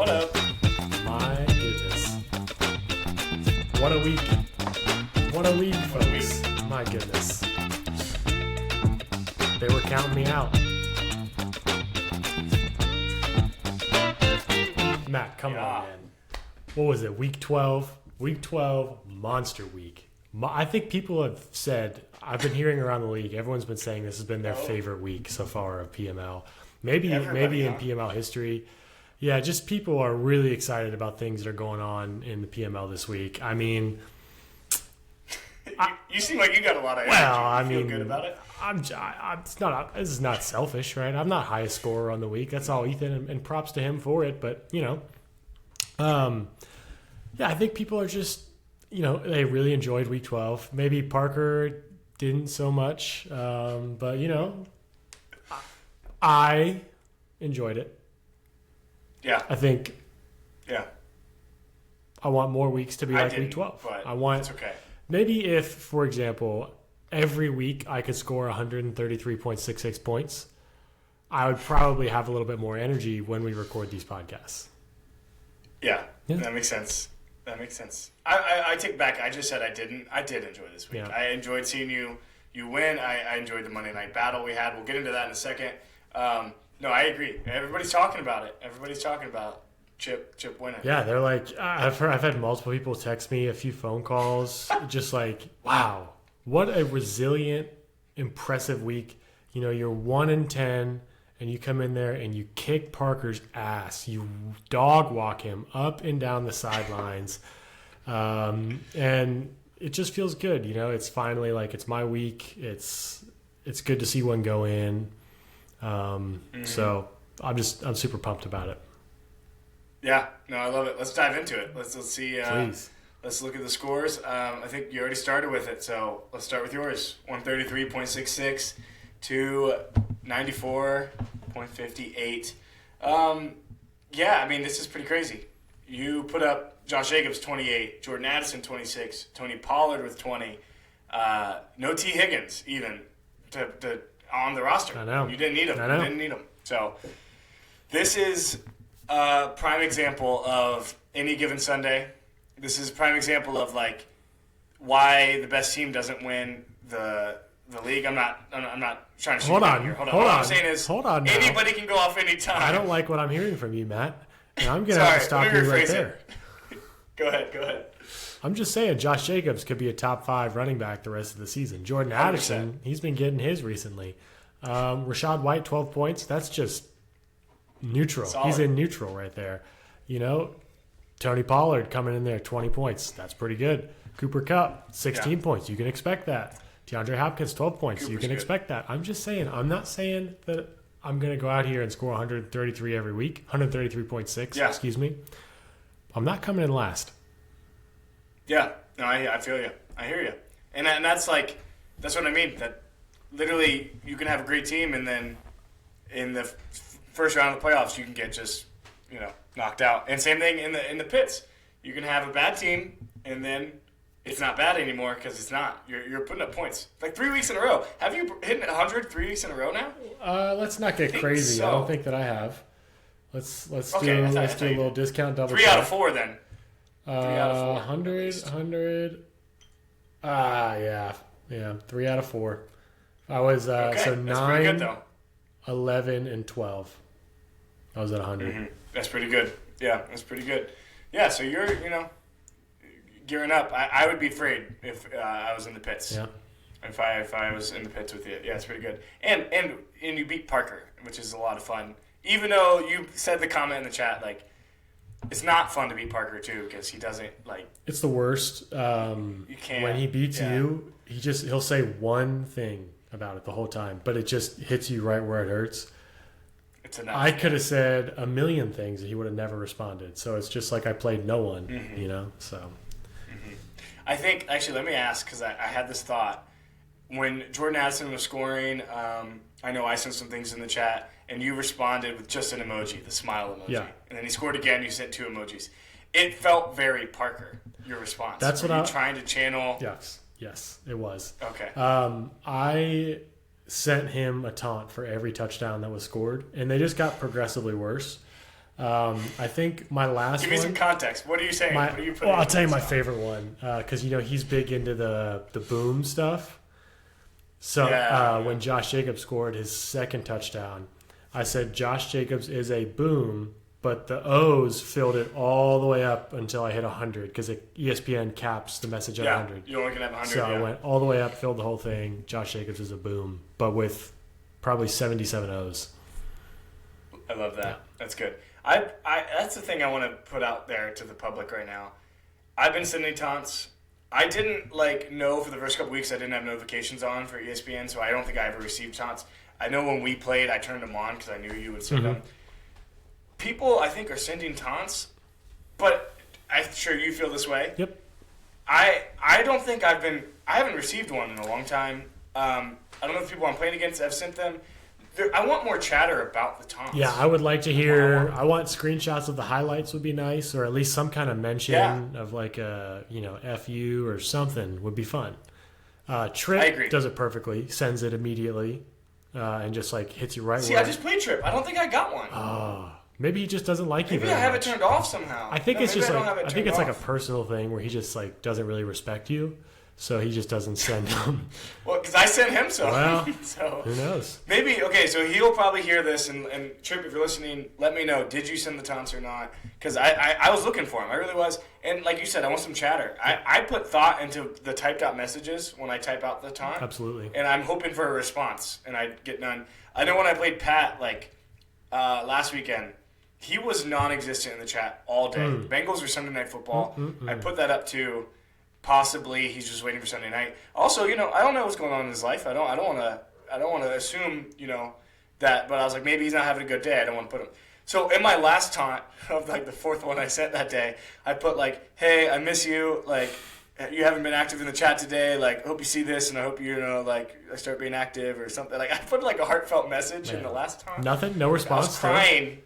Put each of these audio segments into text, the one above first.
What up? My goodness. What a week. What a week, folks. My goodness. They were counting me out. Matt, come on, man. What was it? Week 12? Week 12, monster week. I think people have said, I've been hearing around the league, everyone's been saying this has been their favorite week so far of PML. Maybe in PML history. Yeah, just people are really excited about things that are going on in the PML this week. I mean, you seem like you got a lot of energy. Well, I feel mean, good about it. This is not selfish, right? I'm not highest scorer on the week. That's all Ethan, and props to him for it. But yeah, I think people are just, they really enjoyed week 12. Maybe Parker didn't so much, but I enjoyed it. Yeah, I think. Yeah, I want more weeks to be like week 12. But I want. It's okay. Maybe if, for example, every week I could score 133.66 points, I would probably have a little bit more energy when we record these podcasts. Yeah. That makes sense. I take back. I just said I didn't. I did enjoy this week. Yeah. I enjoyed seeing you win. I enjoyed the Monday night battle we had. We'll get into that in a second. No, I agree. Everybody's talking about it. Everybody's talking about Chip winning. Yeah, they're like, I've had multiple people text me, a few phone calls, just like, wow, what a resilient, impressive week. You're 1-10, and you come in there and you kick Parker's ass. You dog walk him up and down the sidelines. And it just feels good. It's finally like, it's my week. It's good to see one go in. So I'm super pumped about it. Yeah, no, I love it. Let's dive into it. Let's see. Please. Let's look at the scores. I think you already started with it, so let's start with yours. 133.66 to 94.58. Yeah, I mean, this is pretty crazy. You put up Josh Jacobs 28, Jordan Addison 26, Tony Pollard with 20. No T. Higgins even to on the roster. I know. You didn't need him. I know. You didn't need him. So this is a prime example of any given Sunday. This is a prime example of like why the best team doesn't win the league. I'm not trying to shoot down here. Hold on. What I'm saying is anybody can go off any time. I don't like what I'm hearing from you, Matt. And I'm going to have to stop you right there. Go ahead. I'm just saying Josh Jacobs could be a top 5 running back the rest of the season. Jordan Addison, he's been getting his recently. Rashad White, 12 points. That's just neutral. Solid. He's in neutral right there. Tony Pollard coming in there, 20 points. That's pretty good. Cooper Kupp, 16 points. You can expect that. DeAndre Hopkins, 12 points. Cooper's you can expect that. I'm just saying. I'm not saying that I'm going to go out here and score 133 every week. 133.6, excuse me. I'm not coming in last. Yeah. No, I feel you. I hear you. And that's what I mean. That literally you can have a great team and then in the first round of the playoffs you can get just, knocked out. And same thing in the pits. You can have a bad team and then it's not bad anymore because it's not. You're putting up points. Like 3 weeks in a row. Have you hit 100 3 weeks in a row now? Let's not get crazy. So. I don't think that I have. Let's do a little discount double. 3 out of 4 then. 3 out of 4. 100. Yeah. 3 out of 4. I was so that's 9, good, though. 11, and 12. I was at 100. Mm-hmm. That's pretty good. Yeah, that's pretty good. Yeah, so you're gearing up. I would be afraid if I was in the pits. Yeah. If I was in the pits with you. Yeah, it's pretty good. And you beat Parker, which is a lot of fun. Even though you said the comment in the chat, like, it's not fun to beat Parker, too, because he doesn't, like... It's the worst. You can't. When he beats you, he'll say one thing about it the whole time, but it just hits you right where it hurts. It's enough. I could have said a million things and he would have never responded. So it's just like I played no one, so... Mm-hmm. I think, actually, let me ask, because I had this thought. When Jordan Addison was scoring, I know I sent some things in the chat, and you responded with just an emoji, the smile emoji. Yeah. And then he scored again, you sent 2 emojis. It felt very Parker, your response. That's what I'm trying to channel. Yes, it was. Okay. I sent him a taunt for every touchdown that was scored, and they just got progressively worse. I think my last Give me some context. What are you saying? What are you putting? Well, I'll tell you my favorite one because he's big into the boom stuff. So when Josh Jacobs scored his second touchdown, I said Josh Jacobs is a boom, but the O's filled it all the way up until I hit 100 because ESPN caps the message at 100. You only can have 100. So I went all the way up, filled the whole thing. Josh Jacobs is a boom, but with probably 77 O's. I love that. Yeah. That's good. That's the thing I want to put out there to the public right now. I've been sending taunts. I didn't know for the first couple weeks I didn't have notifications on for ESPN, so I don't think I ever received taunts. I know when we played, I turned them on because I knew you would send them. People, I think, are sending taunts, but I'm sure you feel this way. Yep. I don't think I haven't received one in a long time. I don't know if people I'm playing against have sent them. I want more chatter about the taunts. Yeah, I would like to hear. I want screenshots of the highlights would be nice, or at least some kind of mention of F you or something would be fun. Trip does it perfectly, sends it immediately, and just hits you right. See, I just played Trip. I don't think I got one. Maybe he just doesn't like you. Maybe I have it turned off somehow. I think it's just I think it's like a personal thing where he just doesn't really respect you. So he just doesn't send them. Well, because I sent him some. Well, so who knows? Maybe, okay, so he'll probably hear this. And Trip, if you're listening, let me know. Did you send the taunts or not? Because I was looking for him. I really was. And like you said, I want some chatter. I put thought into the typed out messages when I type out the taunt. Absolutely. And I'm hoping for a response. And I get none. I know when I played Pat, last weekend, he was non-existent in the chat all day. The Bengals were Sunday Night Football. I put that up to... Possibly he's just waiting for Sunday night. Also, I don't know what's going on in his life. I don't want to assume, that. But I was like, maybe he's not having a good day. I don't want to put him. So in my last taunt of the fourth one I sent that day, I put hey, I miss you. You haven't been active in the chat today. I hope you see this, and I hope I start being active or something. I put a heartfelt message in the last taunt. Nothing, no response. I was crying.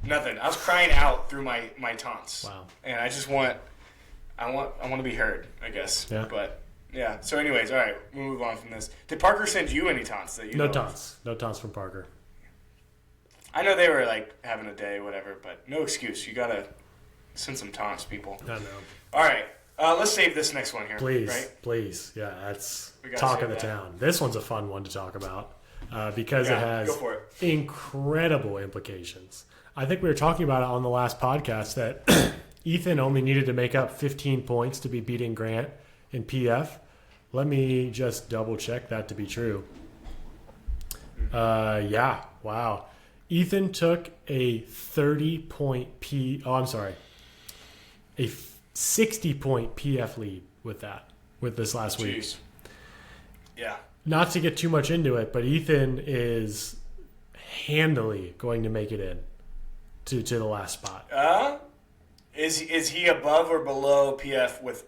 Nothing. I was crying out through my taunts. Wow. And I just want. I want to be heard, I guess. Yeah. But, yeah. So, anyways, all right. We'll move on from this. Did Parker send you any taunts that you No taunts. No taunts from Parker. I know they were, having a day, whatever, but no excuse. You got to send some taunts, people. I know. All right. Let's save this next one here. Please. Right? Please. Yeah, that's talk of the town. This one's a fun one to talk about because it has incredible implications. I think we were talking about it on the last podcast that Ethan only needed to make up 15 points to be beating Grant in PF. Let me just double check that to be true. Yeah, wow. Ethan took a 30-point a 60-point PF lead with this last week. Yeah. Not to get too much into it, but Ethan is handily going to make it in to the last spot. Is he above or below PF with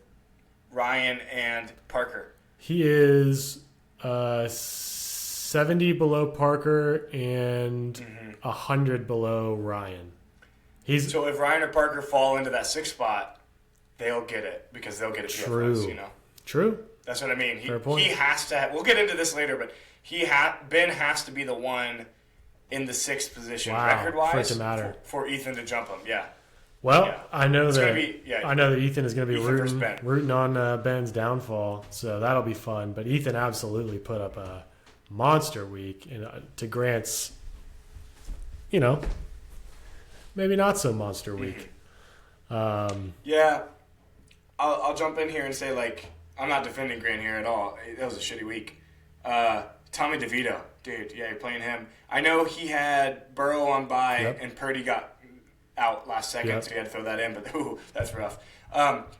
Ryan and Parker? He is 70 below Parker and 100 below Ryan. So if Ryan or Parker fall into that sixth spot, they'll get it because they'll get it. True. True. That's what I mean. Fair point. He has to. We'll get into this later, but Ben has to be the one in the sixth position record-wise for it to matter for Ethan to jump him. Yeah. Well, yeah. I know that Ethan is going to be rooting on Ben's downfall, so that'll be fun. But Ethan absolutely put up a monster week to Grant's, maybe not so monster week. Yeah, I'll jump in here and say I'm not defending Grant here at all. That was a shitty week. Tommy DeVito, dude, yeah, you're playing him. I know he had Burrow on bye and Purdy got out last second, so he had to throw that in, but that's rough.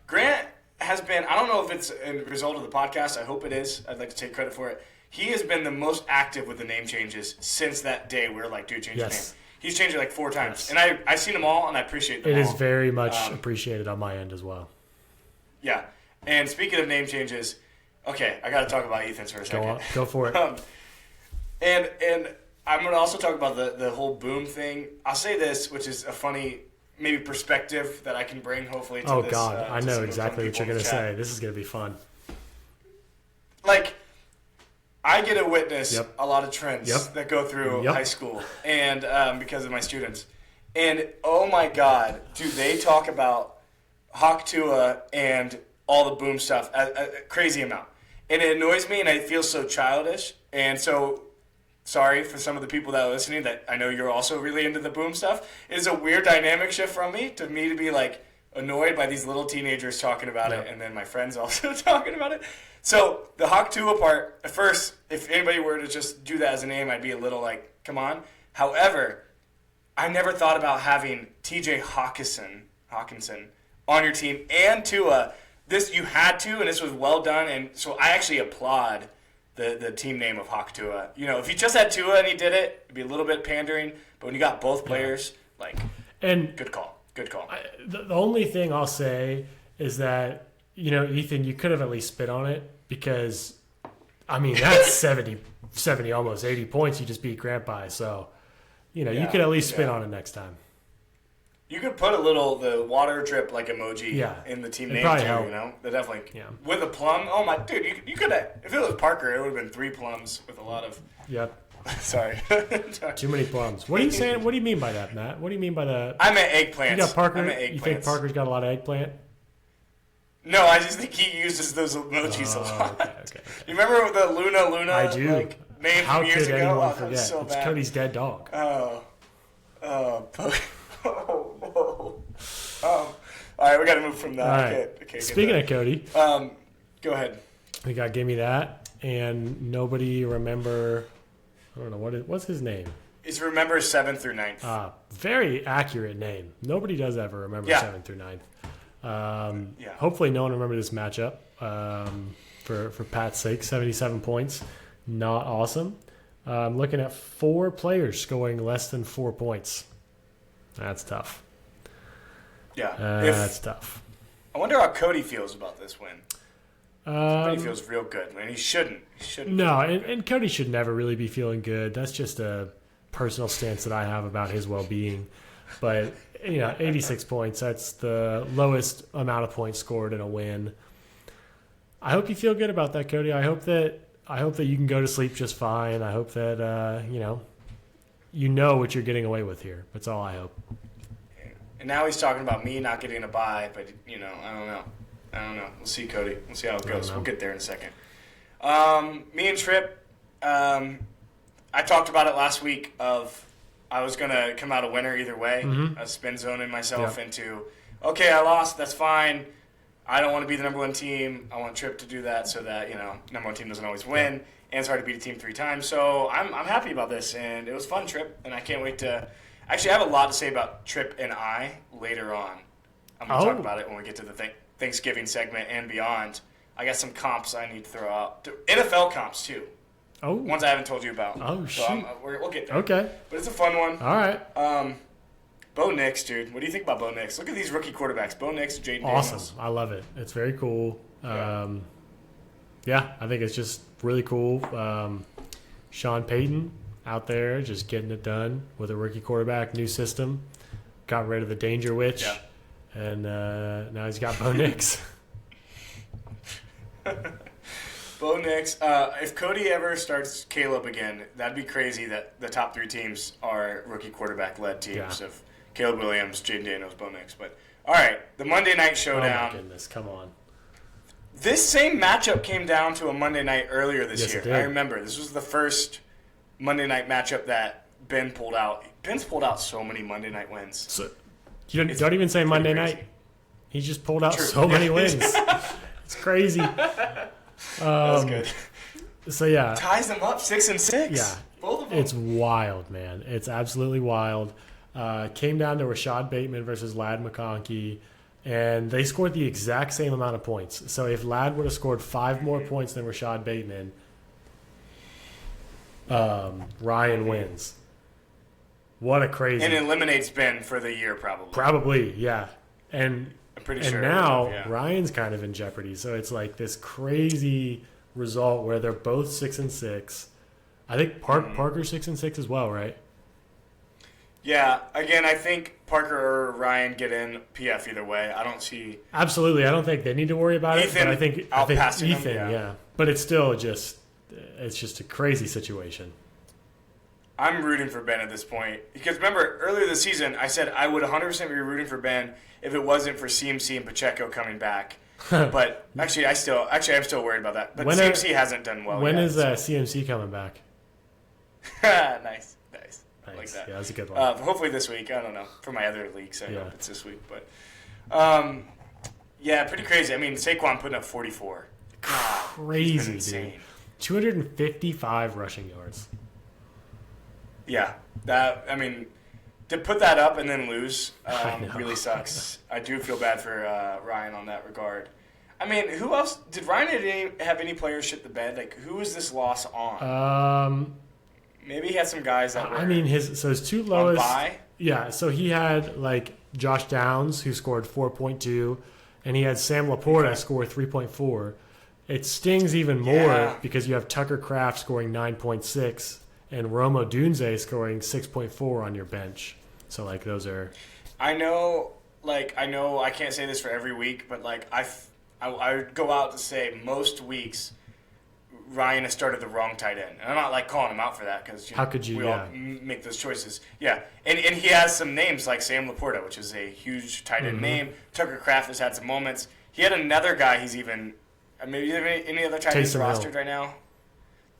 Grant has been, I don't know if it's a result of the podcast. I hope it is. I'd like to take credit for it. He has been the most active with the name changes since that day where dude, change your name. He's changed it 4 times. Yes. And I've seen them all, and I appreciate them all. It is very much appreciated on my end as well. Yeah. And speaking of name changes, okay, I got to talk about Ethan's for a second. Go for it. And I'm going to also talk about the whole boom thing. I'll say this, which is a funny maybe perspective that I can bring hopefully to this. Oh, God. I know exactly what you're going to say. This is going to be fun. I get to witness a lot of trends that go through high school and because of my students. And, oh, my God, do they talk about Hawk Tua and all the boom stuff a crazy amount. And it annoys me, and I feel so childish. And so, sorry for some of the people that are listening that I know you're also really into the boom stuff. It is a weird dynamic shift from me to be like annoyed by these little teenagers talking about it, and then my friends also talking about it. So the Hawk Tua part, at first, if anybody were to just do that as a name, I'd be a little like, come on. However, I never thought about having TJ Hawkinson on your team and Tua. This you had to, and this was well done, and so I actually applaud the team name of Hawk Tua. You know, if you just had Tua and he did it, it'd be a little bit pandering. But when you got both players, good call. The only thing I'll say is that, you know, Ethan, you could have at least spit on it because, I mean, that's 70, almost 80 points you just beat Grant by. So, you know, you could at least spit on it next time. You could put the water drip like emoji in the team name too, you know? That definitely with a plum. Oh my dude, you could have, if it was Parker, it would have been 3 plums with a lot of Sorry. Too many plums. What are you saying? What do you mean by that, Matt? What do you mean by that? I meant eggplants. You got Parker. I meant eggplants. You think Parker's got a lot of eggplant? No, I just think he uses those emojis a lot. Okay. You remember the Luna? I do. Name How from years could ago? anyone forget? So it's bad. Cody's dead dog. Oh, no. All right, we got to move from that. All right. Okay, Speaking of Cody, go ahead. We got Give Me That, and nobody remember. I don't know what's his name. It's remember 7th through 9th. Very accurate name. Nobody does ever remember 7th through 9th. Hopefully, no one remembered this matchup. For Pat's sake, 77 points, not awesome. Looking at 4 players scoring less than 4 points. That's tough. Yeah, that's tough. I wonder how Cody feels about this win. Cody feels real good, man. He shouldn't. No, and Cody should never really be feeling good. That's just a personal stance that I have about his well-being. But, you know, 86 points, that's the lowest amount of points scored in a win. I hope you feel good about that, Cody. I hope that you can go to sleep just fine. I hope that, you know what you're getting away with here. That's all I hope. And now he's talking about me not getting a bye, but, you know, I don't know. We'll see, Cody. We'll see how it goes. We'll get there in a second. Me and Tripp, I talked about it last week I was going to come out a winner either way. I was spin zoning myself into, okay, I lost. That's fine. I don't want to be the number 1 team. I want Tripp to do that so that, you know, number 1 team doesn't always win. And it's hard to beat a team 3 times. So I'm happy about this, and it was fun, Tripp. And I can't wait to – actually, I have a lot to say about Tripp and I later on. I'm going to talk about it when we get to the Thanksgiving segment and beyond. I got some comps I need to throw out. NFL comps, too. Oh. Ones I haven't told you about. Oh, so shoot. We'll get there. Okay. But it's a fun one. All right. Bo Nix, dude. What do you think about Bo Nix? Look at these rookie quarterbacks. Bo Nix, Jaden Awesome. Daniels. I love it. It's very cool. I think it's just really cool. Sean Payton out there just getting it done with a rookie quarterback, new system. Got rid of the Danger Witch. Yeah. And now he's got Bo Nix. Bo Nix. If Cody ever starts Caleb again, that'd be crazy that the top 3 teams are rookie quarterback-led teams of Caleb Williams, Jaden Daniels, Bo Nix. But, all right, the Monday Night Showdown. Oh, my goodness. Come on. This same matchup came down to a Monday night earlier this year. It did. I remember. This was the first Monday night matchup that Ben pulled out. Ben's pulled out so many Monday night wins. So, you don't even say Monday night. He just pulled out so many wins. It's crazy. That's good. So, yeah. Ties them up 6-6. Yeah. Both of them. It's wild, man. It's absolutely wild. Came down to Rashad Bateman versus Ladd McConkey, and they scored the exact same amount of points. So if Ladd would have scored 5 more points than Rashad Bateman, Ryan wins. What a crazy... And eliminates Ben for the year, probably. Probably, yeah. And I'm pretty sure. And now Ryan's kind of in jeopardy. So it's like this crazy result where they're both 6-6. I think Parker's 6-6 as well, right? Yeah. Again, I think Parker or Ryan get in PF either way. I don't see. Absolutely, I don't think they need to worry about it. But I think Ethan, him, yeah. But it's still just a crazy situation. I'm rooting for Ben at this point. Because remember, earlier this season, I said I would 100% be rooting for Ben if it wasn't for CMC and Pacheco coming back. But I'm still worried about that. But CMC hasn't done well when yet. When is CMC coming back? Nice. I like that. Yeah, that's a good one. Hopefully this week. I don't know. For my other leagues, I hope it's this week. But, yeah, pretty crazy. I mean, Saquon putting up 44. Crazy, dude. 255 rushing yards. Yeah. To put that up and then lose really sucks. I do feel bad for Ryan on that regard. I mean, who else? Did Ryan have any players shit the bed? Like, who was this loss on? Maybe he had some guys that were his two lowest. On bye? Yeah, so he had, like, Josh Downs, who scored 4.2, and he had Sam Laporta score 3.4. It stings even more because you have Tucker Kraft scoring 9.6 and Roma Dunze scoring 6.4 on your bench. So, like, those are... I know I can't say this for every week, but, like, I would go out to say most weeks Ryan has started the wrong tight end. And I'm not, like, calling him out for that because how could you? We all make those choices. Yeah, and he has some names like Sam Laporta, which is a huge tight end name. Tucker Kraft has had some moments. He had another guy he's even... Maybe any other tight ends rostered right now?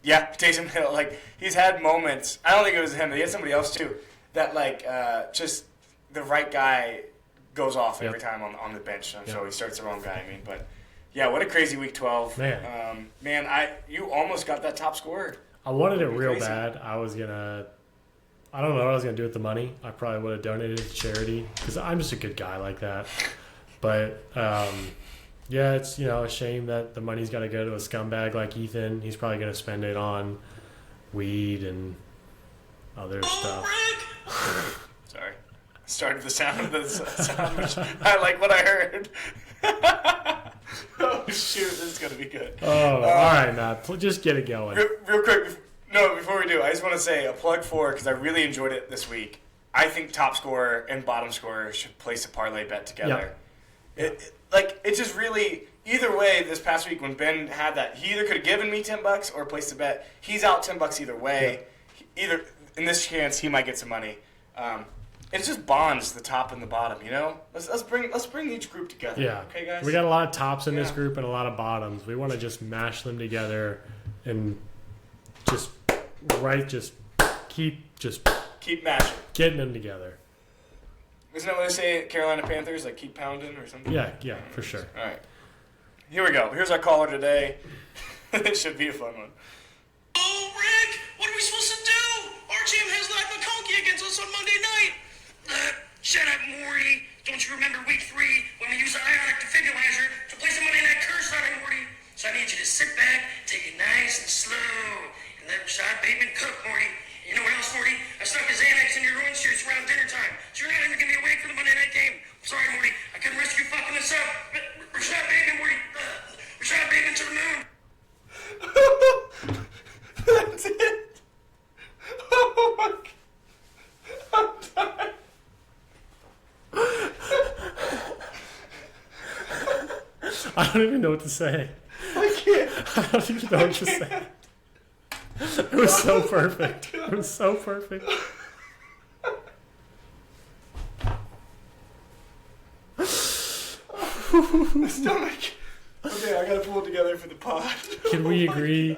Yeah, Taysom Hill. Like, he's had moments. I don't think it was him, but he had somebody else, too, that, like, just the right guy goes off every time on the bench. So he starts the wrong guy, But, yeah, what a crazy Week 12. Man. You almost got that top scorer. I wanted it real bad. I don't know what I was going to do with the money. I probably would have donated it to charity because I'm just a good guy like that. But, yeah, it's, a shame that the money's got to go to a scumbag like Ethan. He's probably going to spend it on weed and other stuff. Sorry. Started the sound of the sound, which I like what I heard. Oh, shoot. This is going to be good. Oh, all right, Matt. Just get it going. Real quick. Before we do, I just want to say a plug for, because I really enjoyed it this week. I think top scorer and bottom scorer should place a parlay bet together. Yep. It's just really, either way, this past week when Ben had that, he either could have given me $10 or placed a bet. He's out $10 either way. Yeah. Either in this chance, he might get some money. It just bonds the top and the bottom, Let's bring each group together. Yeah. Okay, guys? We got a lot of tops in this group and a lot of bottoms. We want to just mash them together and keep mashing. Getting them together. Isn't that what they say at Carolina Panthers? Like, keep pounding or something? Yeah, for sure. All right. Here we go. Here's our caller today. This should be a fun one. Oh, Rick! What are we supposed to do? Our team has Lack McConkey against us on Monday night. Shut up, Morty. Don't you remember week 3 when we used the ionic defibrillator to place a Monday night curse on him, Morty? So I need you to sit back, take it nice and slow, and let Rashad Bateman cook, Morty. You know what else, Morty? I stuck his Xanax in your orange juice around dinner time, so you're not even going to be awake for the Monday night game. I'm sorry, Morty. I couldn't risk you fucking this up. But Rashad Bateman, Morty. Rashad Bateman to the moon. That's it. Oh, my God. I'm dying. I don't even know what to say. I can't. I don't even know what to say. It was so perfect. It was so perfect. My stomach. Okay, I gotta pull it together for the pod. Can we agree?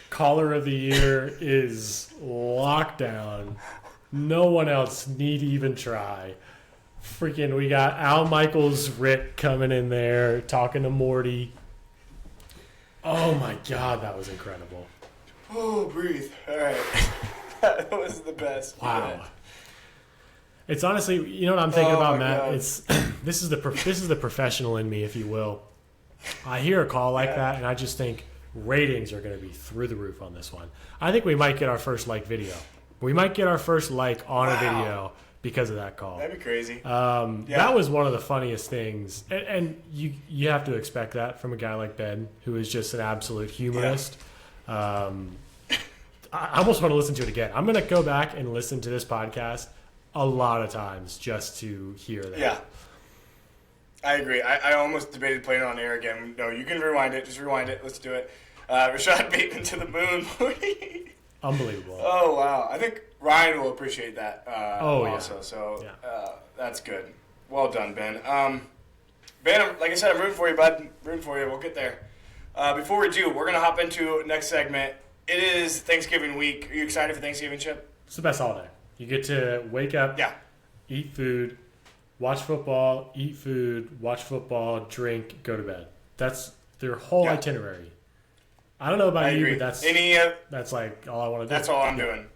Caller of the year is lockdown. No one else need even try. Freaking, we got Al Michaels Rick coming in there talking to Morty. Oh my God, that was incredible. Oh, breathe. All right. That was the best. Wow. Yeah. It's honestly, you know what I'm thinking about, Matt? God. It's this is the professional in me, if you will. I hear a call like that, and I just think ratings are going to be through the roof on this one. I think we might get our first video. We might get our first on a video because of that call. That'd be crazy. That was one of the funniest things, and you have to expect that from a guy like Ben, who is just an absolute humorist. Yeah. I almost want to listen to it again. I'm going to go back and listen to this podcast a lot of times just to hear that. Yeah. I agree. I almost debated playing it on air again. No, you can rewind it. Just rewind it. Let's do it. Rashad Bateman to the moon. Unbelievable. Oh, wow. I think Ryan will appreciate that also. Yeah. So Yeah. that's good. Well done, Ben. Ben, like I said, I'm rooting for you, bud. Rooting for you. We'll get there. Before we do, we're going to hop into next segment. It is Thanksgiving week. Are you excited for Thanksgiving, Chip? It's the best holiday. You get to wake up, eat food, watch football, eat food, watch football, drink, go to bed. That's their whole itinerary. I don't know about you, agree. but that's like all I want to do. That's all I'm doing.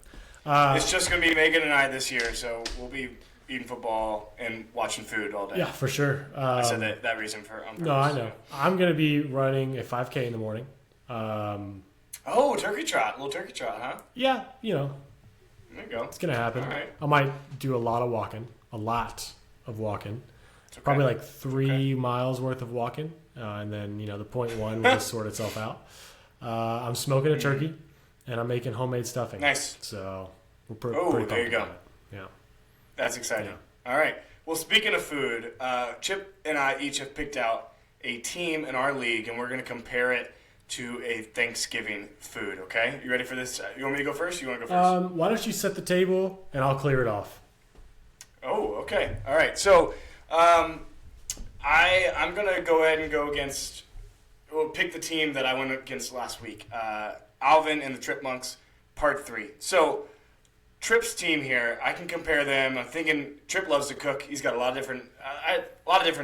It's just going to be Megan and I this year, so we'll be eating football and watching food all day. Yeah, for sure. I said that reason for on purpose. No, I know. I'm going to be running a 5K in the morning. Turkey trot. A little turkey trot, huh? Yeah, There you go. it's going to happen. All right. I might do a lot of walking. Okay. Probably like 3 miles worth of walking. And then, the point one will just sort itself out. I'm smoking a turkey, and I'm making homemade stuffing. Nice. So we're pretty there you go. about it. Yeah. That's exciting. Yeah. All right. Well, speaking of food, Chip and I each have picked out a team in our league, and we're going to compare it to a Thanksgiving food, okay? You ready for this? You want me to go first? You want to go first? Why don't you set the table, and I'll clear it off. Oh, okay. All right. So I'm going to go ahead and go against – we'll pick the team that I went against last week. Alvin and the Tripmunks, Part 3. So Trip's team here, I can compare them. I'm thinking Trip loves to cook. He's got a lot of different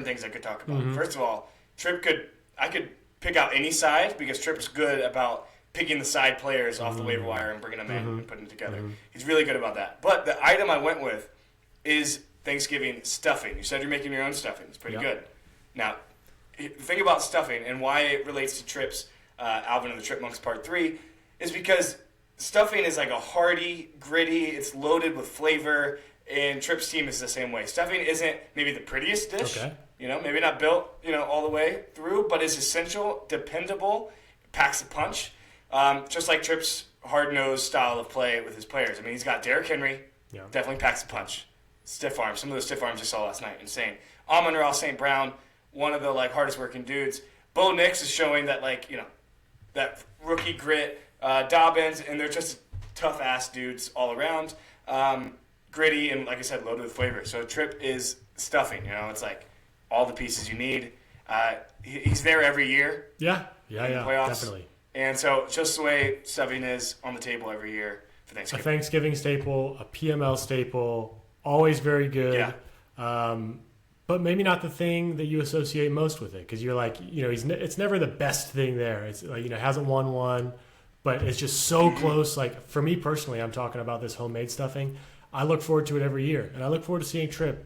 things I could talk about. First of all, I could pick out any side because Trip's good about picking the side players off the waiver wire and bringing them in and putting them together. He's really good about that. But the item I went with is Thanksgiving stuffing. You said you're making your own stuffing. It's pretty good. Now, the thing about stuffing and why it relates to Trip's Alvin and the Tripmunks Part 3 is because stuffing is like a hearty, gritty, it's loaded with flavor, and Trip's team is the same way. Stuffing isn't maybe the prettiest dish. Okay. Maybe not built, all the way through, but it's essential, dependable, packs a punch. Just like Trip's hard-nosed style of play with his players. I mean, he's got Derrick Henry, definitely packs a punch. Stiff arms, some of those stiff arms I saw last night, insane. Amon-Ra St. Brown, one of the hardest-working dudes. Bo Nix is showing that that rookie grit. Dobbins, and they're just tough-ass dudes all around. Gritty and, like I said, loaded with flavor. So Trip is stuffing. It's like all the pieces you need. He's there every year. Yeah, in the playoffs. Definitely. And so just the way stuffing is on the table every year for Thanksgiving. A Thanksgiving staple, a PML staple, always very good. Yeah. But maybe not the thing that you associate most with it because you're like, it's never the best thing there. It's like, hasn't won one, but it's just so close. Like for me personally, I'm talking about this homemade stuffing. I look forward to it every year, and I look forward to seeing Trip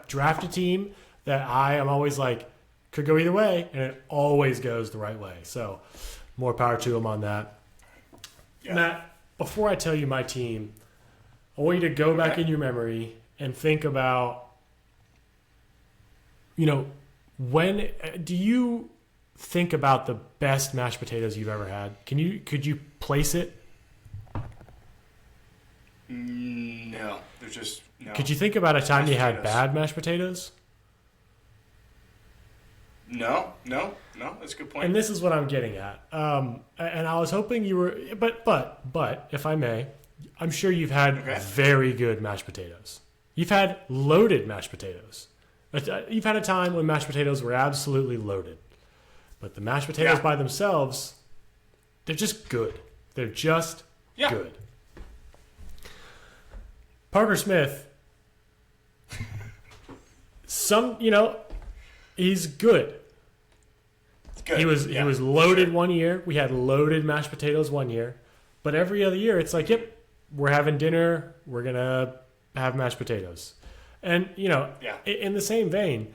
draft a team that I am always like could go either way, and it always goes the right way. So more power to him on that. Yeah. Matt, before I tell you my team, I want you to go back in your memory and think about, when do you think about the best mashed potatoes you've ever had? Could you place it? No, there's just no. Could you think about a time you had bad mashed potatoes? No, that's a good point. And this is what I'm getting at. And I was hoping you were, but if I may, I'm sure you've had very good mashed potatoes. You've had loaded mashed potatoes. You've had a time when mashed potatoes were absolutely loaded. But the mashed potatoes by themselves, they're just good. They're just good. Parker Smith, he's good. He was loaded one year. We had loaded mashed potatoes one year. But every other year, it's like, we're having dinner. We're going to have mashed potatoes. And, in the same vein,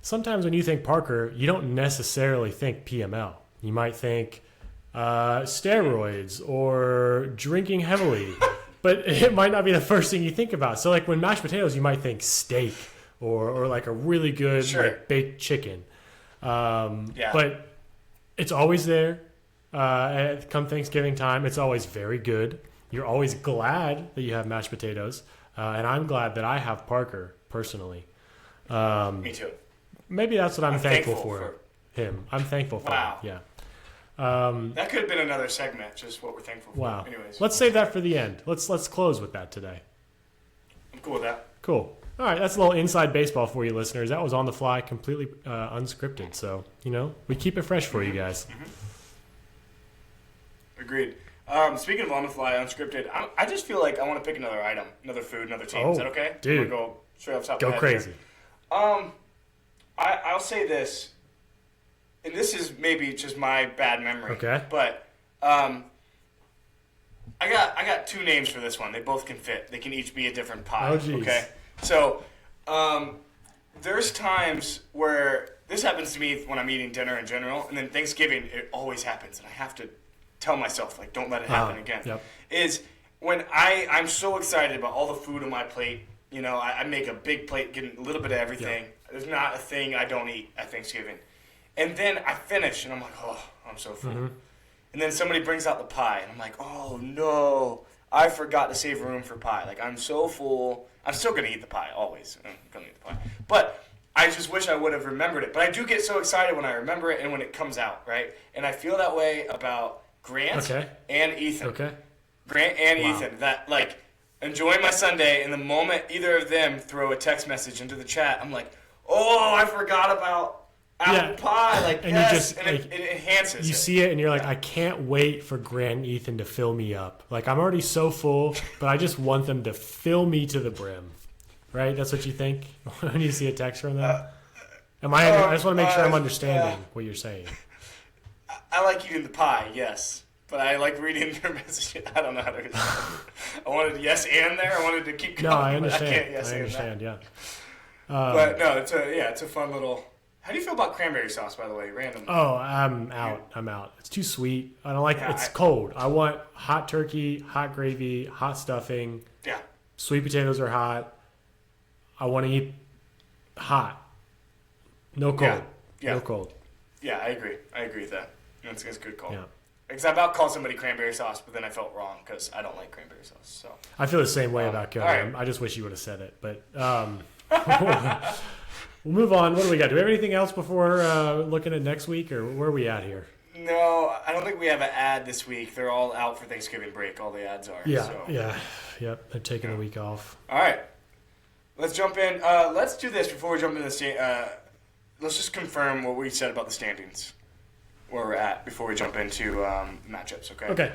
sometimes when you think Parker, you don't necessarily think PML. You might think steroids or drinking heavily. But it might not be the first thing you think about. So, when mashed potatoes, you might think steak or like a really good baked chicken. But it's always there. Come Thanksgiving time, it's always very good. You're always glad that you have mashed potatoes. And I'm glad that I have Parker, personally. Me too. Maybe that's what I'm thankful for him. I'm thankful for him. Yeah. That could have been another segment, just what we're thankful for. Wow. Anyways. Let's save that for the end. Let's close with that today. I'm cool with that. Cool. All right, that's a little inside baseball for you listeners. That was on the fly, completely unscripted. So, we keep it fresh for you guys. Agreed. Speaking of on the fly, unscripted, I just feel like I want to pick another item, another food, another team. Is that okay? Dude. I'm gonna go straight off top Go of my head crazy. here. I'll say this, and this is maybe just my bad memory. Okay. But I got two names for this one. They both can fit. They can each be a different pie. Oh, geez. Okay. So there's times where this happens to me when I'm eating dinner in general, and then Thanksgiving it always happens, and I have to tell myself like, don't let it happen again. Yep. Is when I'm so excited about all the food on my plate. I make a big plate, getting a little bit of everything. Yep. There's not a thing I don't eat at Thanksgiving. And then I finish, and I'm like, oh, I'm so full. Mm-hmm. And then somebody brings out the pie, and I'm like, oh, no. I forgot to save room for pie. Like, I'm so full. I'm still going to eat the pie, always. I'm going to eat the pie. But I just wish I would have remembered it. But I do get so excited when I remember it and when it comes out, right? And I feel that way about Grant and Ethan. Okay. Grant and Ethan. That, like, enjoying my Sunday, and the moment either of them throw a text message into the chat, I'm like, oh, I forgot about apple pie. Like, and yes. it enhances You see it, and you're like, I can't wait for Grant and Ethan to fill me up. Like, I'm already so full, but I just want them to fill me to the brim. Right? That's what you think when you see a text from them? I just want to make sure I'm understanding what you're saying. I like eating the pie, yes. But I like reading their messages. I don't know how to respond. I wanted yes and there. I wanted to keep going. No, I understand. I can't yes I and understand, that. yeah. But no, it's a fun little... How do you feel about cranberry sauce, by the way, randomly? Oh, I'm out. It's too sweet. I don't like it. It's cold. I want hot turkey, hot gravy, hot stuffing. Yeah. Sweet potatoes are hot. I want to eat hot. No cold. Yeah. No cold. Yeah, I agree with that. That's a good call. Yeah. Because I about called somebody cranberry sauce, but then I felt wrong because I don't like cranberry sauce. So I feel the same way about Cody. right. I just wish you would have said it. But we'll move on. What do we got? Do we have anything else before looking at next week, or where are we at here? No, I don't think we have an ad this week. They're all out for Thanksgiving break. All the ads are. Yeah, so. Yep. They're taking a week off. All right. Let's jump in. Let's do this before we jump into the let's just confirm what we said about the standings, where we're at, before we jump into matchups, okay? Okay.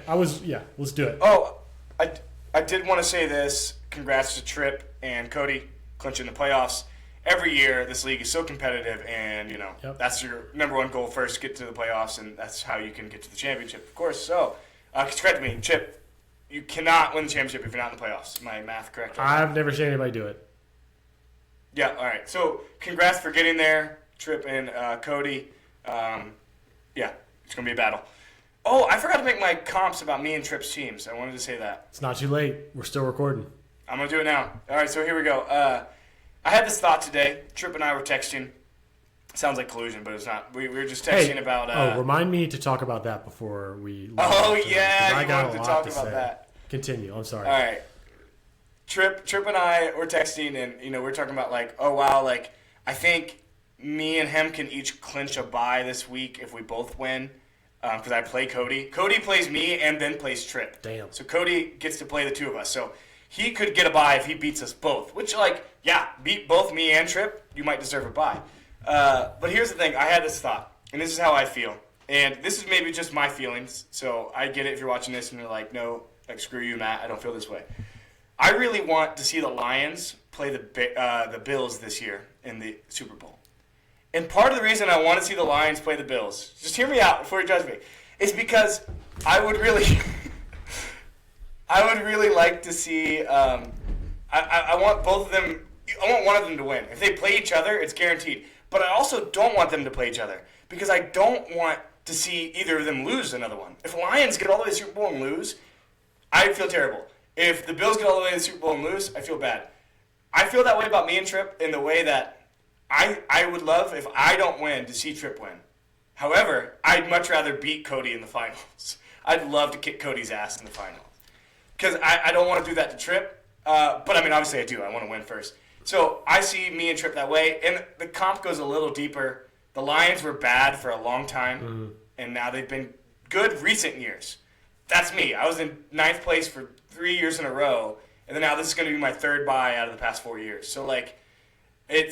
Let's do it. Oh, I did want to say this. Congrats to Tripp and Cody clinching the playoffs. Every year, this league is so competitive, and, that's your number one goal first, get to the playoffs, and that's how you can get to the championship, of course. So, correct me, Chip, you cannot win the championship if you're not in the playoffs. Am my math correct? I've never seen anybody do it. Yeah, all right. So, congrats for getting there, Tripp and Cody. Yeah, it's going to be a battle. Oh, I forgot to make my comps about me and Tripp's teams. I wanted to say that. It's not too late. We're still recording. I'm going to do it now. All right, so here we go. I had this thought today. Tripp and I were texting. Sounds like collusion, but it's not. We were just texting about... remind me to talk about that before we... Oh, yeah, I you got wanted a to lot talk to about say. that. Continue. I'm sorry. All right. Tripp and I were texting, and we're talking about, like, oh, wow, like, I think me and him can each clinch a bye this week if we both win, because I play Cody. Cody plays me and then plays Tripp. Damn. So Cody gets to play the two of us. So he could get a bye if he beats us both, which, like, yeah, beat both me and Tripp, you might deserve a bye. But here's the thing. I had this thought, and this is how I feel. And this is maybe just my feelings, so I get it if you're watching this and you're like, no, like, screw you, Matt, I don't feel this way. I really want to see the Lions play the Bills this year in the Super Bowl. And part of the reason I want to see the Lions play the Bills, just hear me out before you judge me, is because I would really like to see I want both of them, I want one of them to win. If they play each other, it's guaranteed. But I also don't want them to play each other because I don't want to see either of them lose another one. If Lions get all the way to the Super Bowl and lose, I feel terrible. If the Bills get all the way to the Super Bowl and lose, I feel bad. I feel that way about me and Tripp in the way that I would love, if I don't win, to see Tripp win. However, I'd much rather beat Cody in the finals. I'd love to kick Cody's ass in the finals. Because I don't want to do that to Tripp. But, I mean, obviously I do. I want to win first. So I see me and Tripp that way. And the comp goes a little deeper. The Lions were bad for a long time. And now they've been good recent years. That's me. I was in 9th place for 3 years in a row, and then now this is going to be my 3rd bye out of the past 4 years. So, like, I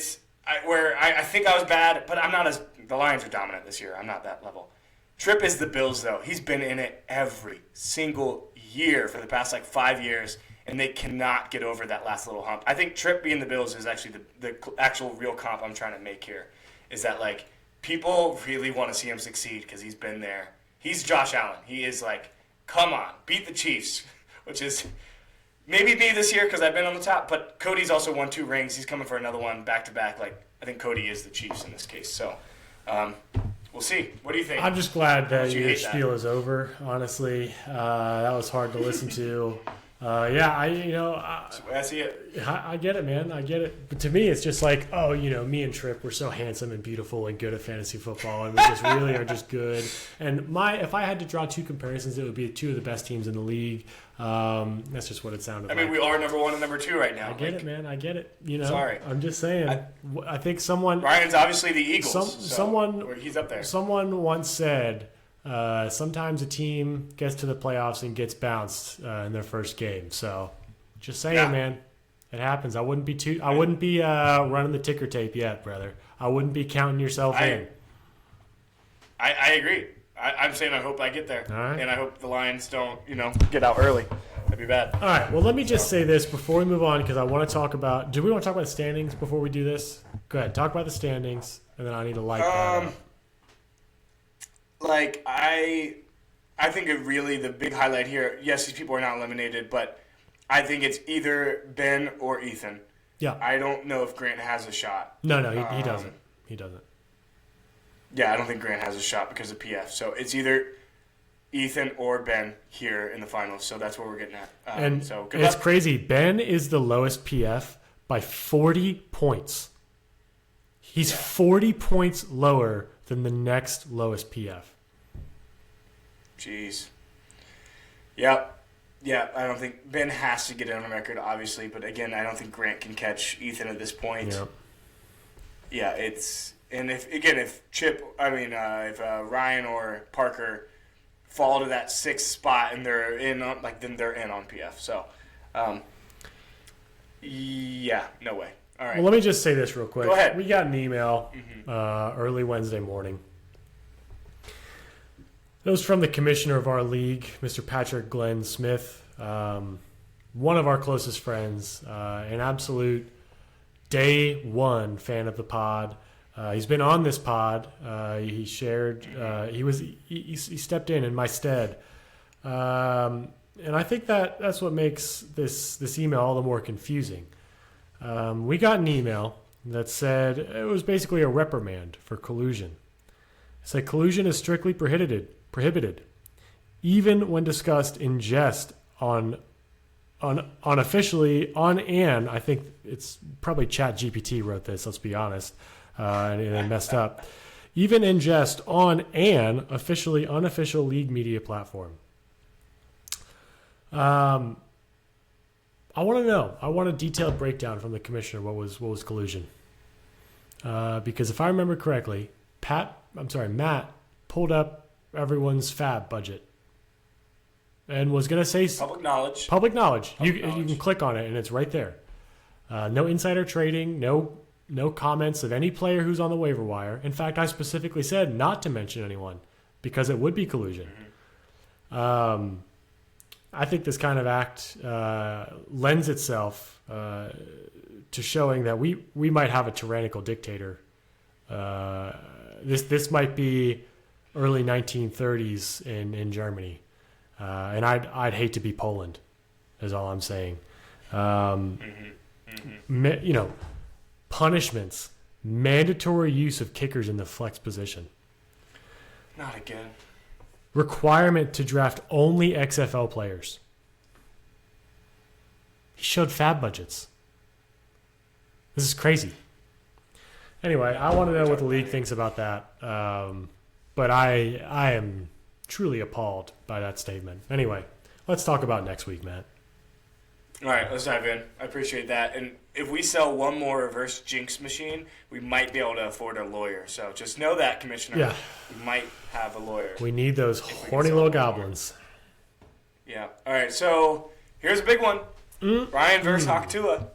think I was bad, but I'm not as – the Lions are dominant this year. I'm not that level. Tripp is the Bills, though. He's been in it every single year for the past, 5 years, and they cannot get over that last little hump. I think Tripp being the Bills is actually the actual real comp I'm trying to make here, is that, people really want to see him succeed because he's been there. He's Josh Allen. He is come on, beat the Chiefs, which is maybe me this year because I've been on the top, but Cody's also won 2 rings. He's coming for another one back-to-back. I think Cody is the Chiefs in this case. So we'll see. What do you think? I'm just glad that your spiel is over, honestly. That was hard to listen to. I see it. I get it, man. I get it. But to me, it's just me and Tripp, we're so handsome and beautiful and good at fantasy football, and we just really are just good. And if I had to draw 2 comparisons, it would be 2 of the best teams in the league. That's just what it sounded like. I mean, we are number 1 and number 2 right now. I get it, man. I get it. Sorry. I'm just saying. I think someone. Ryan's obviously the Eagles. He's up there. Someone once said. Sometimes a team gets to the playoffs and gets bounced in their first game. So, just saying, man, it happens. I wouldn't be running the ticker tape yet, brother. I wouldn't be counting yourself in. I agree. I'm saying I hope I get there, right. And I hope the Lions don't, get out early. That'd be bad. All right. Well, let me just say this before we move on because I want to talk about. Do we want to talk about the standings before we do this? Go ahead. Talk about the standings, and then I need to that up. I think the big highlight here, yes, these people are not eliminated, but I think it's either Ben or Ethan. Yeah. I don't know if Grant has a shot. No, he doesn't. He doesn't. Yeah, I don't think Grant has a shot because of PF. So it's either Ethan or Ben here in the finals. So that's what we're getting at. It's crazy. Ben is the lowest PF by 40 points. He's 40 points lower than the next lowest PF. Jeez. Yep. Yeah, I don't think Ben has to get it on the record, obviously, but again, I don't think Grant can catch Ethan at this point. Yep. Yeah, if Ryan or Parker fall to that 6th spot and they're in on, then they're in on PF. So, no way. All right. Well, let me just say this real quick. Go ahead. We got an email early Wednesday morning. It was from the commissioner of our league, Mr. Patrick Glenn Smith, one of our closest friends, an absolute day 1 fan of the pod. He's been on this pod. He shared. He stepped in my stead, and I think that's what makes this email all the more confusing. We got an email that said it was basically a reprimand for collusion. It said collusion is strictly prohibited, even when discussed in jest on officially on an. I think it's probably ChatGPT wrote this. Let's be honest, and they messed up. Even in jest on an officially unofficial league media platform. I want to know. I want a detailed breakdown from the commissioner. What was collusion? Because if I remember correctly, Matt pulled up everyone's fab budget and was going to say public knowledge. You can click on it and it's right there. No insider trading. No comments of any player who's on the waiver wire. In fact, I specifically said not to mention anyone because it would be collusion. Mm-hmm. I think this kind of act lends itself to showing that we might have a tyrannical dictator. This might be early 1930s in Germany, and I'd hate to be Poland. Is all I'm saying. Punishments, mandatory use of kickers in the flex position. Not again. Requirement to draft only XFL players. He showed fab budgets. This is crazy. Anyway, I want to know what the league thinks about that. But I am truly appalled by that statement. Anyway, let's talk about next week, Matt. All right, let's dive in. I appreciate that. And if we sell one more reverse jinx machine, we might be able to afford a lawyer. So just know that, Commissioner. Yeah. We might have a lawyer. We need those horny little goblins. Yeah. All right, so here's a big one. Ryan versus Hawktua.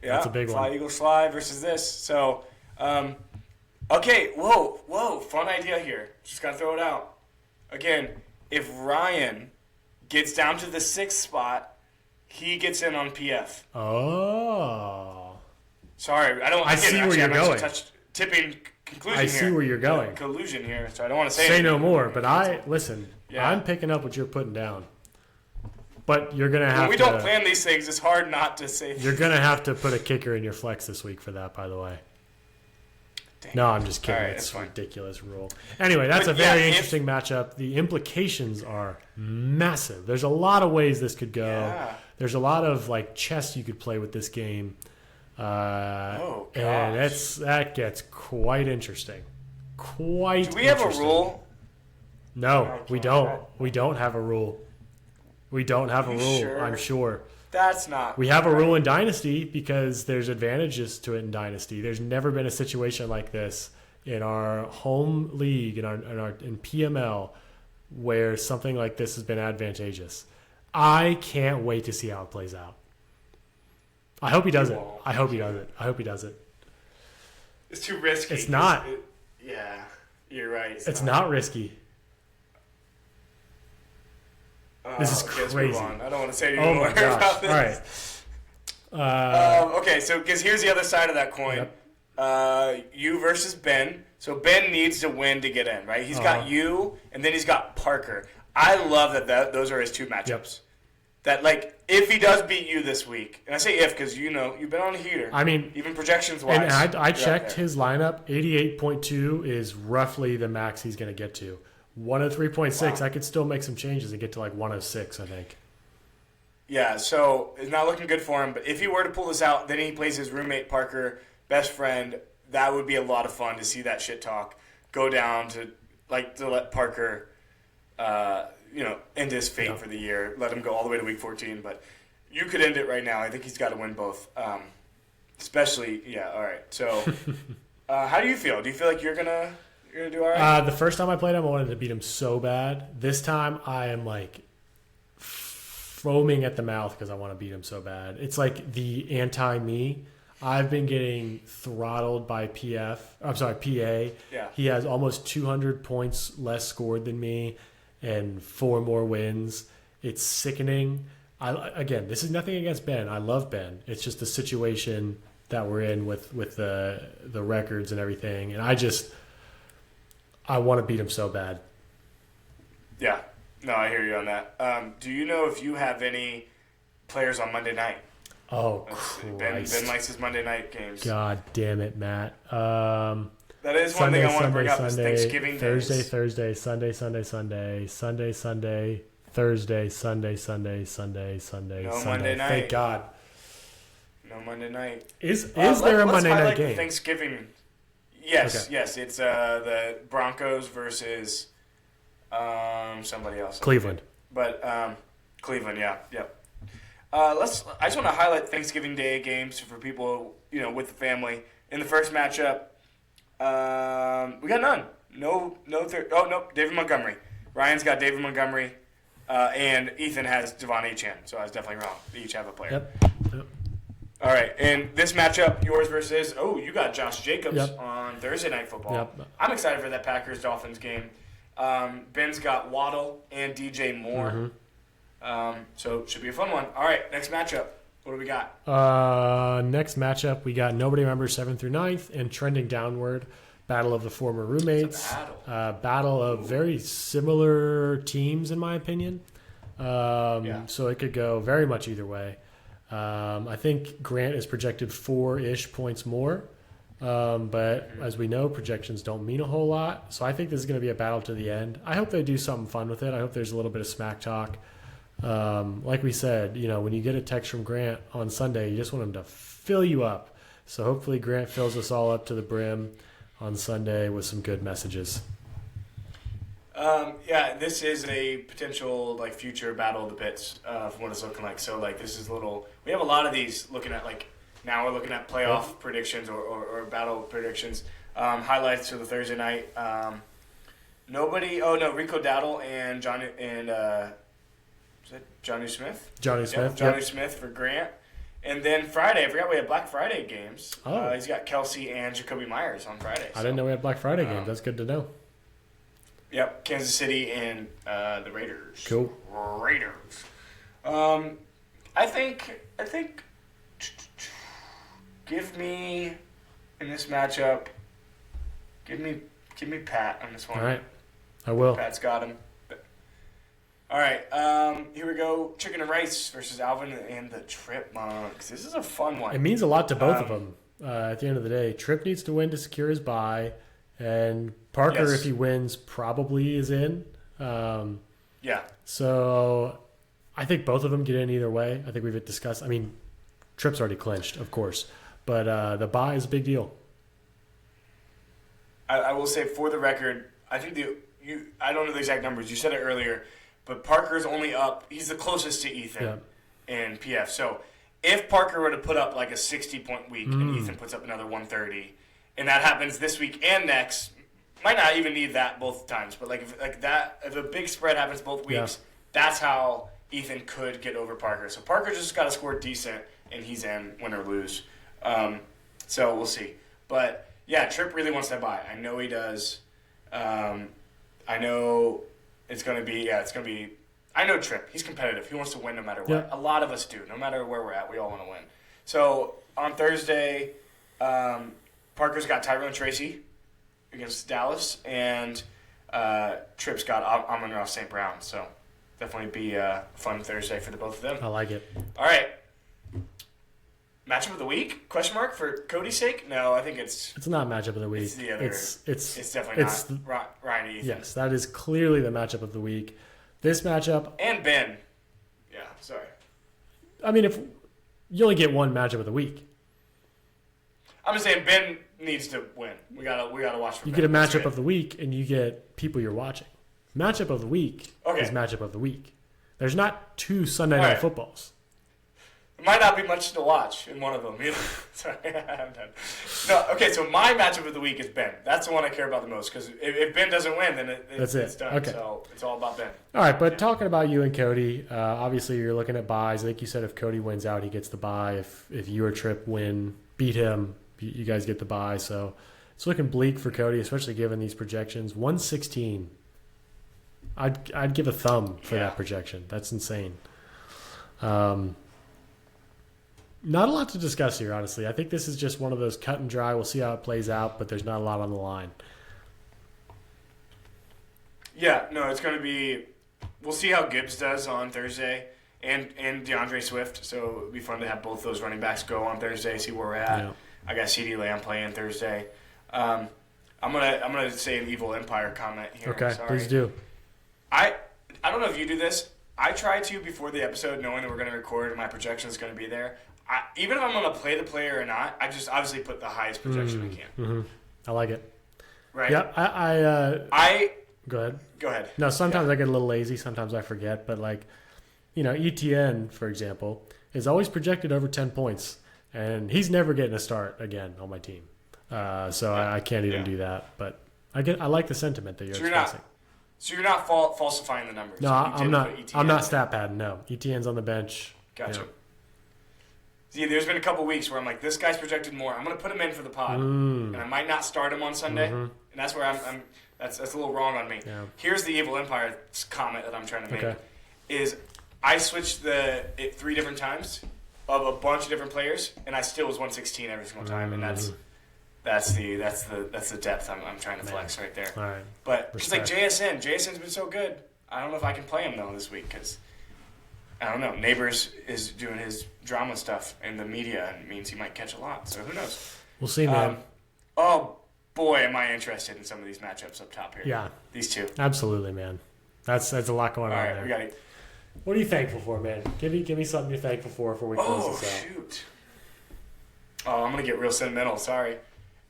Yeah, that's a big Fly one. Eagle Fly versus this. So, okay, whoa, fun idea here. Just got to throw it out. Again, if Ryan gets down to the 6th spot, he gets in on PF. Oh. Sorry, I see where you're going. Tipping conclusion I here. see where you're going. Collusion here, so I don't want to say Say anything. no more, but listen, Yeah. I'm picking up what you're putting down. But you're going to have When we don't plan these things, it's hard not to say. You're going to have to put a kicker in your flex this week for that, by the way. Dang. No, I'm just kidding. All right, it's a fine. ridiculous rule. Anyway, that's But a very yeah, interesting matchup. The implications are massive. There's a lot of ways this could go. Yeah. There's a lot of chess you could play with this game. Oh, gosh. And that gets quite interesting. Quite Do we have a interesting. rule? No, we can't. don't. We don't have a rule. We don't have a You rule, sure? I'm sure. That's not. We have a rule in Dynasty because there's advantages to it in Dynasty. There's never been a situation like this in our home league, in PML, where something like this has been advantageous. I can't wait to see how it plays out. I hope he does it. I hope he does it. I hope he does it. It's too risky. It's not. Yeah, you're right. It's not risky. This is okay, let's crazy. move on. I don't want to say any Oh more my gosh. about this. All right. Okay, so because here's the other side of that coin. Yep. You versus Ben. So Ben needs to win to get in, right? He's got you, and then he's got Parker. I love that those are his two matchups. Yep. That, if he does beat you this week, and I say if because, you've been on a heater. I mean, even projections-wise. and I checked his lineup. 88.2 is roughly the max he's going to get to. 103.6, I could still make some changes and get to 106, I think. Yeah, so it's not looking good for him. But if he were to pull this out, then he plays his roommate Parker, best friend. That would be a lot of fun to see that shit talk go down to let Parker, end his fate for the year. Let him go all the way to week 14. But you could end it right now. I think he's got to win both. Especially, yeah. All right. So, how do you feel? Do you feel like you're gonna do all right? The first time I played him, I wanted to beat him so bad. This time, I am foaming at the mouth because I want to beat him so bad. It's like the anti-me. I've been getting throttled by PA. Yeah. He has almost 200 points less scored than me and 4 more wins. It's sickening. Again, this is nothing against Ben. I love Ben. It's just the situation that we're in with the records and everything. And I want to beat him so bad. Yeah. No, I hear you on that. Do you know if you have any players on Monday night? Oh, Ben Christ. likes his Monday night games. God damn it, Matt. That is one thing I want to bring up is Thanksgiving Thursday, days. Thursday, Sunday, Sunday, Sunday, Sunday, Sunday, Thursday, Sunday, Sunday, Sunday, Sunday, No Sunday. Monday night. Thank God. No Monday night. Is there a Monday night highlight game? the Thanksgiving. Yes, Okay. yes. It's the Broncos versus somebody else. Cleveland. But Cleveland, yeah. I just want to highlight Thanksgiving Day games for people, with the family. In the first matchup, we got none. No. David Montgomery. Ryan's got David Montgomery, and Ethan has Devon Achane. So I was definitely wrong. They each have a player. Yep. All right, and this matchup, yours versus you got Josh Jacobs Yep. on Thursday Night Football. Yep. I'm excited for that Packers-Dolphins game. Ben's got Waddle and DJ Moore. Mm-hmm. So it should be a fun one. All right, next matchup. What do we got? Next matchup, we got nobody remembers 7th through 9th and trending downward. Battle of the former roommates. Battle of very similar teams, in my opinion. So it could go very much either way. I think Grant is projected 4-ish points more. But as we know, projections don't mean a whole lot. So I think this is going to be a battle to the end. I hope they do something fun with it. I hope there's a little bit of smack talk. Like we said, when you get a text from Grant on Sunday, you just want him to fill you up. So hopefully Grant fills us all up to the brim on Sunday with some good messages. Yeah, this is a potential like future battle of the pits from what it's looking like. So like this is a little. We have a lot of these looking at like now we're looking at playoff predictions or battle predictions. Highlights for the Thursday night. Nobody. Oh no, Rico Dowdle and Johnny and is that Johnny Smith? Johnny Smith. Yep, Johnny Smith for Grant. And then Friday, I forgot we had Black Friday games. Oh. He's got Kelsey and Jacoby Myers on Friday. I didn't know we had Black Friday games. That's good to know. Yep, Kansas City and the Raiders. Cool. Raiders. I think. Give me in this matchup. Give me Pat on this one. All right, I will. Pat's got him. All right, here we go. Chicken and Rice versus Alvin and the Tripmunks. This is a fun one. It means a lot to both of them. At the end of the day, Trip needs to win to secure his bye, and Parker, if he wins, probably is in. Yeah. So I think both of them get in either way. I think we've discussed. I mean, Trip's already clinched, of course, but the bye is a big deal. I will say for the record, I think I don't know the exact numbers. You said it earlier, but Parker's only up. He's the closest to Ethan in PF. So if Parker were to put up like a 60-point week and Ethan puts up another 130, and that happens this week and next, might not even need that both times. But if a big spread happens both weeks, that's how Ethan could get over Parker. So Parker just got to score decent, and he's in, win or lose. So we'll see. But yeah, Tripp really wants that bye. I know he does. I know it's going to be, I know Tripp. He's competitive. He wants to win no matter what. Yeah. A lot of us do. No matter where we're at, we all want to win. So on Thursday, Parker's got Tyrone Tracy against Dallas, and Tripp's got Amon-Ra St. Brown. So definitely be a fun Thursday for the both of them. I like it. All right. Matchup of the week? Question mark for Cody's sake? No, I think it's not matchup of the week. It's the other. It's definitely not Ryan and Ethan. Yes, that is clearly the matchup of the week. This matchup and Ben. Yeah, sorry. I mean, if you only get one matchup of the week, I'm just saying Ben needs to win. We gotta watch for you Ben. get a matchup of the week, and you get people you're watching. Matchup of the week is matchup of the week. There's not two Sunday night footballs. It might not be much to watch in one of them either. Sorry, I'm done. No, okay, so my matchup of the week is Ben. That's the one I care about the most, because if Ben doesn't win, then it's done. Okay. So it's all about Ben. All right, but talking about you and Cody, obviously you're looking at buys. Like you said, if Cody wins out, he gets the buy. If you or Tripp beat him, you guys get the buy. So it's looking bleak for Cody, especially given these projections. 116. I'd give a thumb for that projection. That's insane. Not a lot to discuss here, honestly. I think this is just one of those cut and dry. We'll see how it plays out, but there's not a lot on the line. Yeah, no, it's going to be – we'll see how Gibbs does on Thursday and DeAndre Swift. So it'll be fun to have both those running backs go on Thursday, see where we're at. Yeah. I got CeeDee Lamb playing Thursday. I'm gonna say an Evil Empire comment here. Okay, please do. I don't know if you do this. I try to, before the episode, knowing that we're going to record and my projection is going to be there, even if I'm going to play the player or not, I just obviously put the highest projection I can. Mm-hmm. I like it. Right? Yeah, I go ahead. Go ahead. No, sometimes I get a little lazy. Sometimes I forget. But, ETN, for example, is always projected over 10 points. And he's never getting a start again on my team. So I can't even do that. But I like the sentiment that you're expressing. So you're not falsifying the numbers? No, I'm not. I'm not stat padding. No, ETN's on the bench. Gotcha. See, there's been a couple weeks where I'm like, this guy's projected more. I'm going to put him in for the pod, and I might not start him on Sunday, and that's where I'm. That's a little wrong on me. Yeah. Here's the Evil Empire comment that I'm trying to make: is I switched it 3 different times of a bunch of different players, and I still was 116 every single time, and that's the depth I'm trying to flex right there. All right. But just like JSN's been so good. I don't know if I can play him though this week because I don't know. Neighbors is doing his drama stuff in the media and it means he might catch a lot. So who knows? We'll see, man. Oh boy, am I interested in some of these matchups up top here. Yeah, these two. Absolutely, man. That's a lot going on there. We got it. What are you thankful for, man? Give me something you're thankful for before we close this out. Oh shoot. Oh, I'm gonna get real sentimental. Sorry.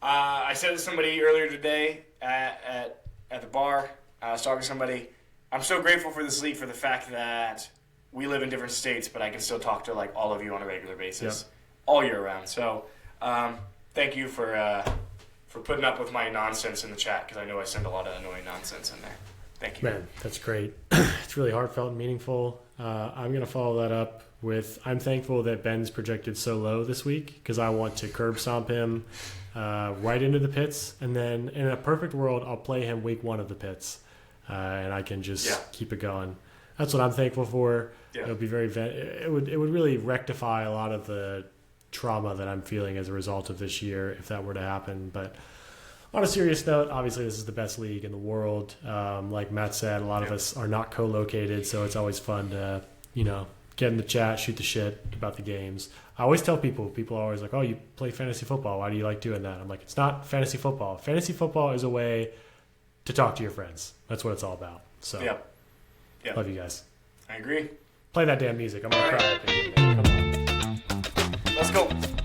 I said to somebody earlier today at the bar, I was talking to somebody. I'm so grateful for this league for the fact that we live in different states, but I can still talk to like all of you on a regular basis, all year round. So thank you for putting up with my nonsense in the chat, because I know I send a lot of annoying nonsense in there. Thank you. Man, that's great. It's really heartfelt and meaningful. I'm going to follow that up with, I'm thankful that Ben's projected so low this week, because I want to curb stomp him right into the pits. And then in a perfect world, I'll play him week 1 of the pits. And I can just keep it going. That's what I'm thankful for. Yeah. It would be it would really rectify a lot of the trauma that I'm feeling as a result of this year if that were to happen. But on a serious note, obviously this is the best league in the world. Like Matt said, a lot of us are not co-located, so it's always fun to, get in the chat, shoot the shit about the games. I always tell people are always like, oh, you play fantasy football. Why do you like doing that? I'm like, it's not fantasy football. Fantasy football is a way to talk to your friends. That's what it's all about. So, love you guys. I agree. Play that damn music. I'm going to cry at the end. Come on. Let's go.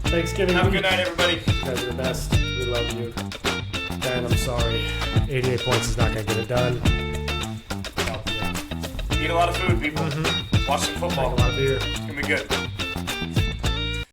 Thanksgiving. Have a good night, everybody. You guys are the best. We love you. Dan, I'm sorry. 88 points is not going to get it done. Eat a lot of food, people. Watch some football. Drink a lot of beer. It's going to be good.